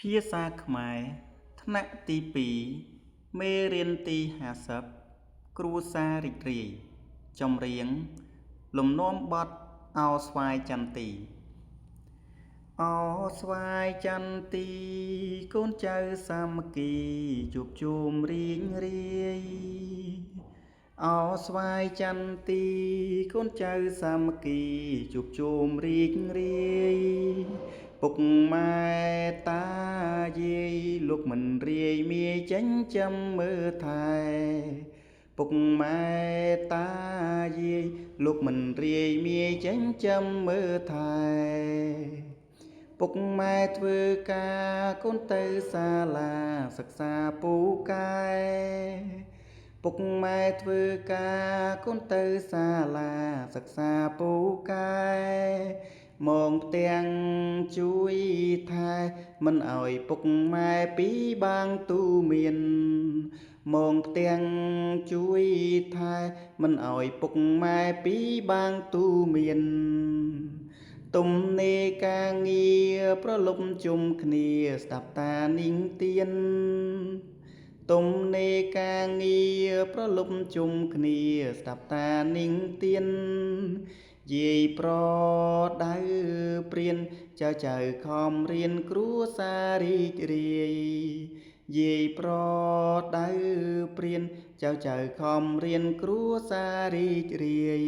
ភាសាខ្មែរថ្នាក់ទី2មេរៀនទី50គ្រួសាររីករាយចម្រៀងលំនាំបទអោស្វាយចន្ទទីអោស្វាយចន្ទទីកូនចៅសាមគ្គីជួបជុំរីងរាយអោស្វាយចន្ទទីកូនចៅសាមគ្គីជួបជុំរីងរាយពុកម៉ែតាយាយលោកមិនរាយមាយចិញ្ចឹមមើលថែពុកម៉ែតាយាយលោកមិនរាយមាយចិញ្ចឹមមើលថែពុកម៉ែធ្វើការកូនទៅសាលាសិក្សាពូកែពុកម៉ែធ្វើការកូនទៅសាលាសិក្សាពូកែមកផ្ទាំងជួយថែមិនអោយពុកម៉ែពីបាងទូមានមកផ្ទាំងជួយថែមិនអោយពុកម៉ែពីបាងទូមានទំនេរការងារប្រលប់ជុំគ្នាស្ដាប់តានាងទៀនទំនេរការងារប្រលប់ជុំគ្នាស្ដាប់តានាងទៀនយាយប្រដៅព្រានចៅខំរៀនគ្រួសាររីករាយយាយប្រដៅព្រានចៅខំរៀនគ្រួសាររីករាយ